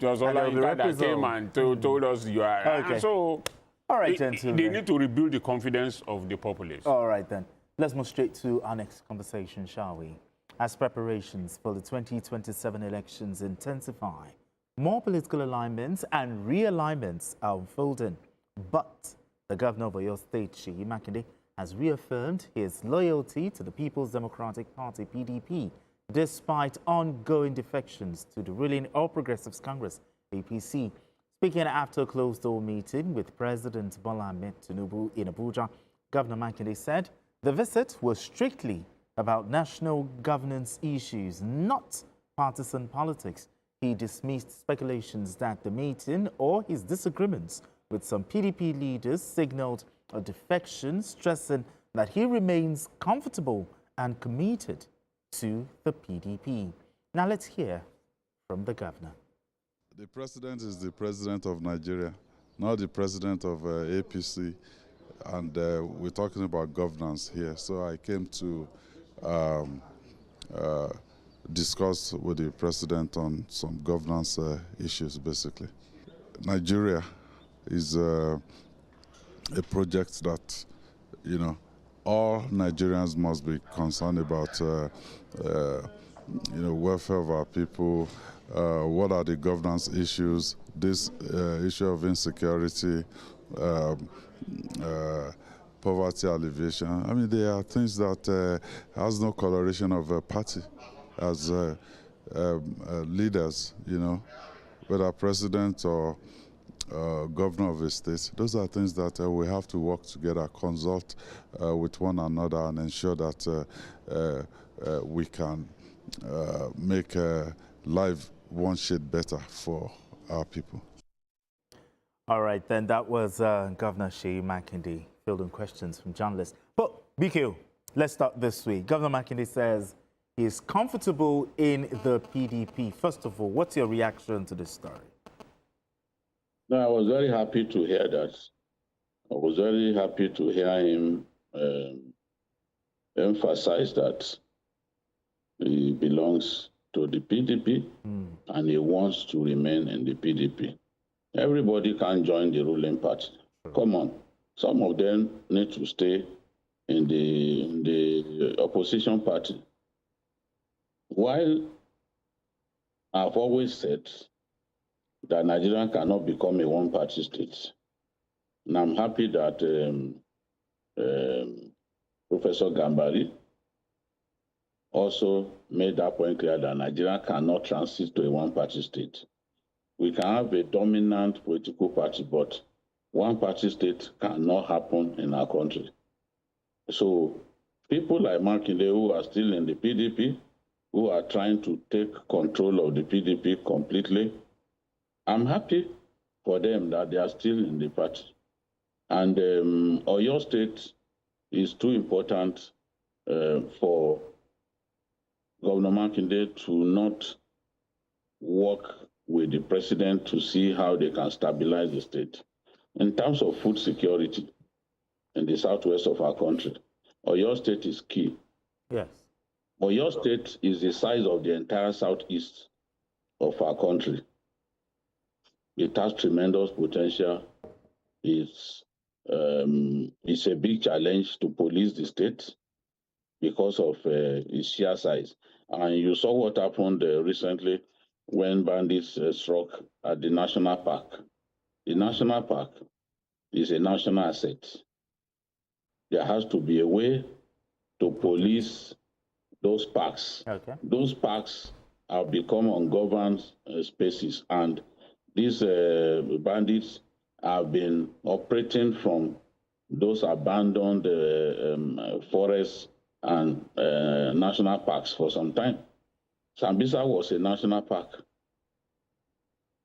It was Olayinka that came and told us you are. Okay. So, all right, gentlemen. They need to rebuild the confidence of the populace. All right, then. Let's move straight to our next conversation, shall we? As preparations for the 2027 elections intensify, more political alignments and realignments are unfolding. But the governor of Edo State, Makinde, has reaffirmed his loyalty to the People's Democratic Party, PDP, despite ongoing defections to the ruling All Progressives Congress, APC. Speaking after a closed-door meeting with President Bola Ahmed Tinubu in Abuja, Governor Makinde said the visit was strictly about national governance issues, not partisan politics. He dismissed speculations that the meeting or his disagreements with some PDP leaders signaled a defection, stressing that he remains comfortable and committed to the PDP. Now let's hear from the governor. The president is the president of Nigeria, not the president of APC, and we're talking about governance here. So I came to discuss with the president on some governance issues, basically. Nigeria is a project that, you know, all Nigerians must be concerned about, welfare of our people. What are the governance issues? This issue of insecurity, poverty alleviation. I mean, there are things that has no coloration of a party. As leaders, you know, whether president or governor of a state, those are things that we have to work together, consult with one another, and ensure that we can make life one shade better for our people. All right, then that was Governor Seyi Makinde fielding questions from journalists. But BQ, let's start this way. Governor Makinde says he is comfortable in the PDP. First of all, what's your reaction to this story? No, I was very happy to hear that. I was very happy to hear him emphasize that he belongs to the PDP and he wants to remain in the PDP. Everybody can join the ruling party. Come on. Some of them need to stay in the opposition party. While I've always said that Nigeria cannot become a one-party state, and I'm happy that Professor Gambari also made that point clear that Nigeria cannot transit to a one-party state. We can have a dominant political party, but one-party state cannot happen in our country. So people like Makinde, who are still in the PDP, who are trying to take control of the PDP completely, I'm happy for them that they are still in the party. And Oyo State is too important for Governor Makinde to not work with the president to see how they can stabilize the state. In terms of food security in the southwest of our country, Oyo State is key. Yes. Oyo State is the size of the entire southeast of our country. It has tremendous potential. It's a big challenge to police the state because of its sheer size. And you saw what happened recently when bandits struck at the national park. The national park is a national asset. There has to be a way to police those parks. Okay. Those parks have become ungoverned spaces, and these bandits have been operating from those abandoned forests and national parks for some time. Sambisa was a national park.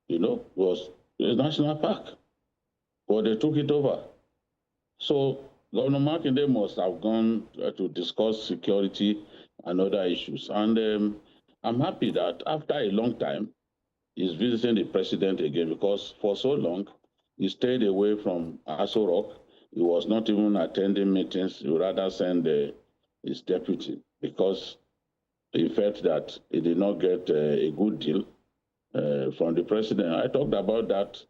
You know, was a national park, but they took it over. So Governor Makinde must have gone to discuss security and other issues. And I'm happy that after a long time, he's visiting the president again, because for so long, he stayed away from Aso Rock. He was not even attending meetings. He would rather send his deputy, because he felt that he did not get a good deal from the president. I talked about that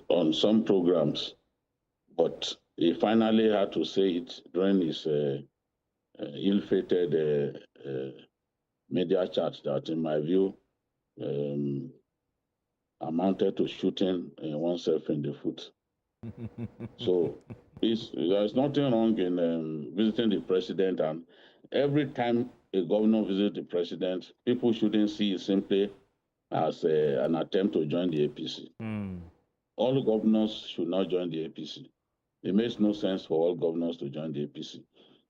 on some programs, but he finally had to say it during his ill-fated media chat that, in my view, amounted to shooting oneself in the foot. So there's nothing wrong in visiting the president, and every time a governor visits the president, people shouldn't see it simply as an attempt to join the APC. All governors should not join the APC. It makes no sense for all governors to join the APC.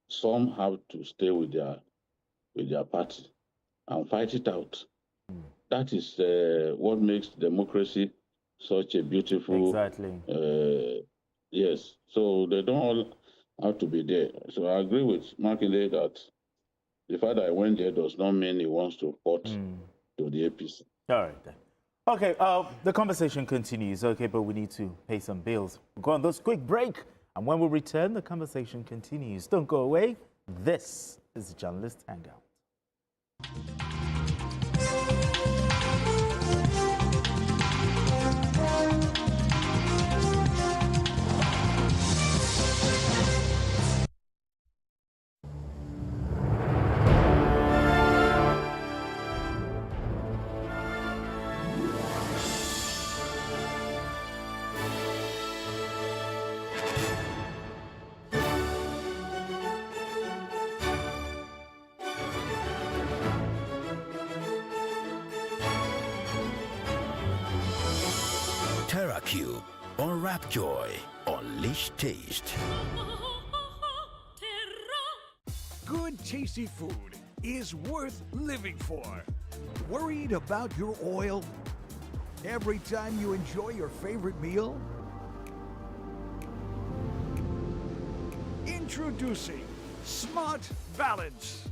Some have to stay with their party and fight it out. That is what makes democracy such a beautiful... Exactly. Yes, so they don't all have to be there. So I agree with Makinde that the fact that I went there does not mean he wants to report to the APC. All right, then. Okay, the conversation continues, okay, but we need to pay some bills. We'll go on this quick break, and when we return, the conversation continues. Don't go away. This is the Journalist Hangout. TerraCube, unwrap joy, unleash taste. Good, tasty food is worth living for. Worried about your oil? Every time you enjoy your favorite meal? Introducing Smart Balance.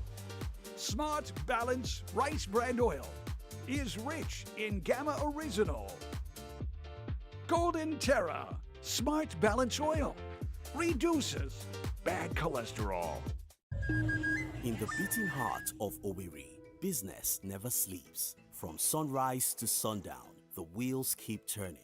Smart Balance Rice Bran Oil is rich in Gamma Original, Golden Terra Smart Balance Oil reduces bad cholesterol. In the beating heart of Owerri, business never sleeps. From sunrise to sundown, the wheels keep turning.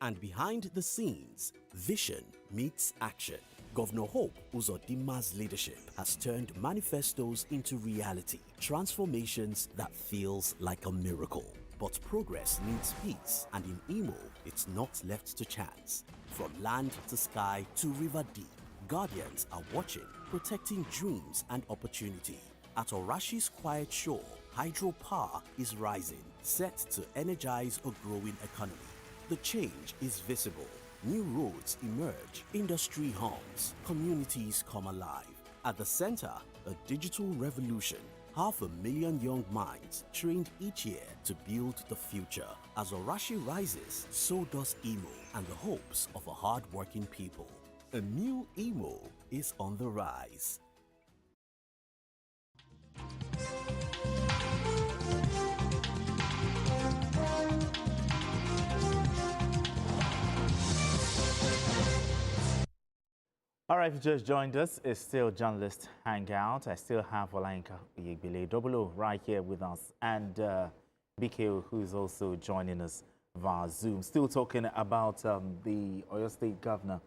And behind the scenes, vision meets action. Governor Hope Uzodimma's leadership has turned manifestos into reality, transformations that feels like a miracle. But progress needs peace, and in Imo, it's not left to chance. From land to sky to river deep, guardians are watching, protecting dreams and opportunity. At Orashi's quiet shore, hydropower is rising, set to energize a growing economy. The change is visible. New roads emerge, industry hums, communities come alive. At the center, a digital revolution. 500,000 young minds trained each year to build the future. As Orashi rises, so does Imo and the hopes of a hard-working people. A new Imo is on the rise. All right, if you just joined us, it's still Journalist Hangout. I still have Olayinka Oyegbile Double right here with us, and BKO, who's also joining us via Zoom. Still talking about the Oyo State Governor,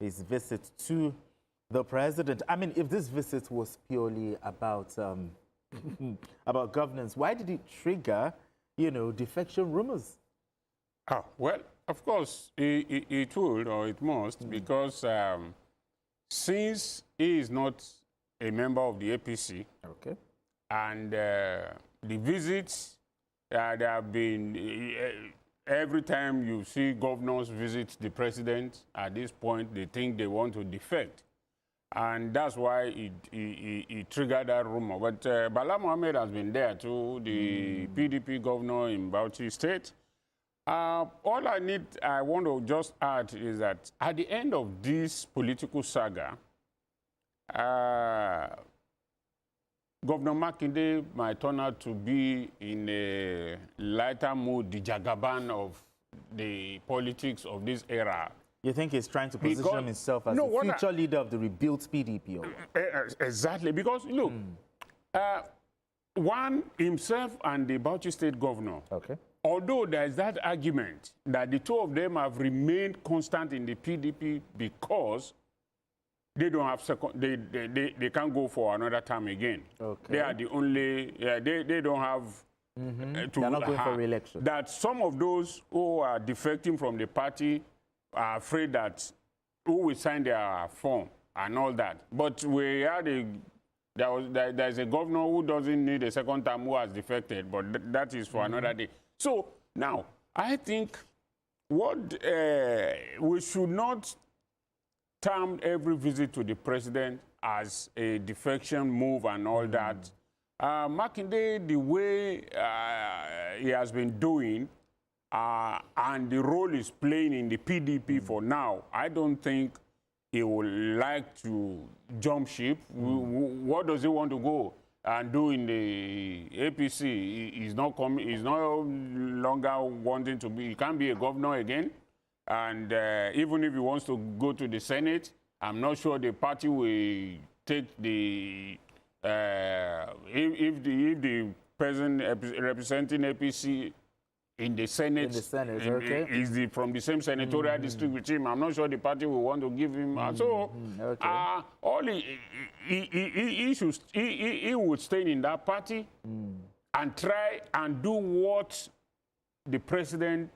his visit to the president. I mean, if this visit was purely about about governance, why did it trigger, defection rumors? Oh, well, of course, it would, or it must, because since he is not a member of the APC, okay, and the visits, there have been, every time you see governors visit the president, at this point, they think they want to defect. And that's why it triggered that rumor. But Bala Mohammed has been there too, the PDP governor in Bauchi State. All I want to just add is that at the end of this political saga, Governor Makinde might turn out to be in a lighter mood, the Jagaban of the politics of this era. You think he's trying to position himself as the future leader of the rebuilt PDP? Exactly, because look, one, himself and the Bauchi State governor, Okay. although there is that argument that the two of them have remained constant in the PDP because they don't have they can't go for another term again. Okay. They are the only, they don't have They're not going for re-election. That some of those who are defecting from the party are afraid that who will sign their form and all that. But we had there's a governor who doesn't need a second term who has defected, but that is for another day. So now, I think what we should not term every visit to the president as a defection move and all that. Makinde, the way he has been doing and the role he's playing in the PDP for now, I don't think he would like to jump ship. What does he want to go and do in the APC? He's not coming. He's no longer wanting to be. He can't be a governor again. And even if he wants to go to the Senate, I'm not sure the party will take the if the person representing APC in the Senate, okay. is from the same senatorial district with him. I'm not sure the party will want to give him. So, all he would stay in that party and try and do what the president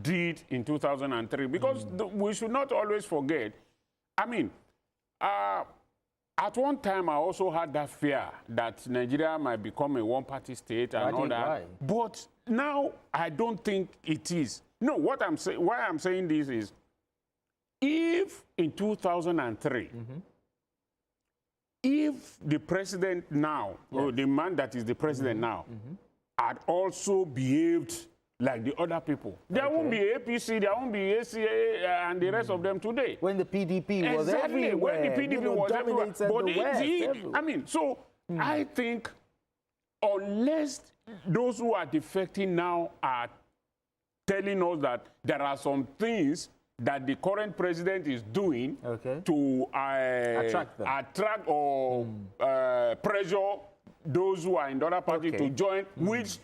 did in 2003. Because we should not always forget, I mean, at one time I also had that fear that Nigeria might become a one-party state and all that. Why? But now I don't think it is. No, why I'm saying this is, if in 2003, if the president now, or the man that is the president now, had also behaved like the other people, there won't be APC, there won't be ACA and the rest of them today. When the PDP was everywhere. When the PDP was everywhere. But I mean, so I think unless those who are defecting now are telling us that there are some things that the current president is doing to attract or pressure those who are in the other party to join, which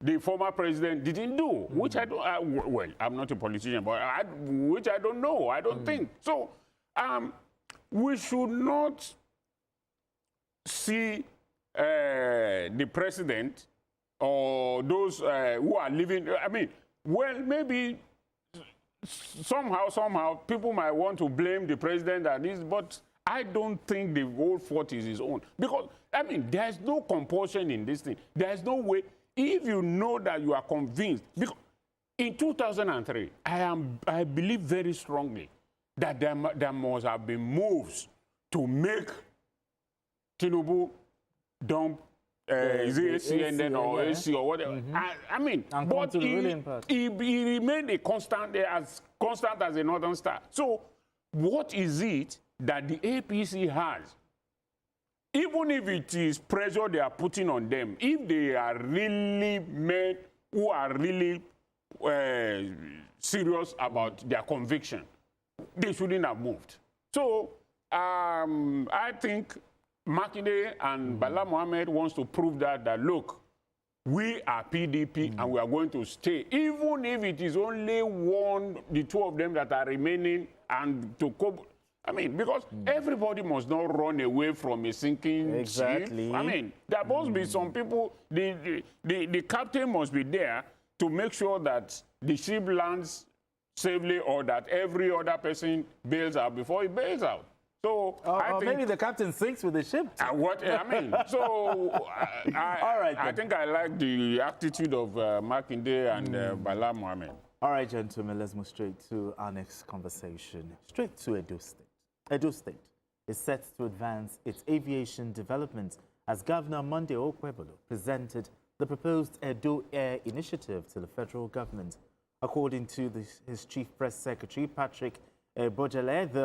the former president didn't do, which I don't, well, I'm not a politician, but which I don't know, I don't think. So we should not see the president or those who are living, I mean, well, maybe somehow people might want to blame the president and this, but I don't think the whole fault is his own. Because, I mean, there's no compulsion in this thing. There's no way. If you know that you are convinced, because in 2003, I believe very strongly that there must have been moves to make Tinubu dump is it CNN or AC or whatever. I mean, and but he remained a constant as a Northern Star. So what is it that the APC has? Even if it is pressure they are putting on them, if they are really men who are really serious about their conviction, they shouldn't have moved. So I think Makinde and Bala Mohammed wants to prove that look, we are PDP and we are going to stay, even if it is only the two of them that are remaining, and to cope. I mean, because everybody must not run away from a sinking ship. I mean, there must be some people, the captain must be there to make sure that the ship lands safely or that every other person bails out before he bails out. So I think maybe the captain sinks with the ship. I mean, so all right, I think I like the attitude of Makinde and Bala Mohammed. All right, gentlemen, let's move straight to our next conversation. Straight to Edo State. Edo State is set to advance its aviation development as Governor Monday Okwebolo presented the proposed Edo Air Initiative to the federal government. According to his Chief Press Secretary, Patrick Bojele, the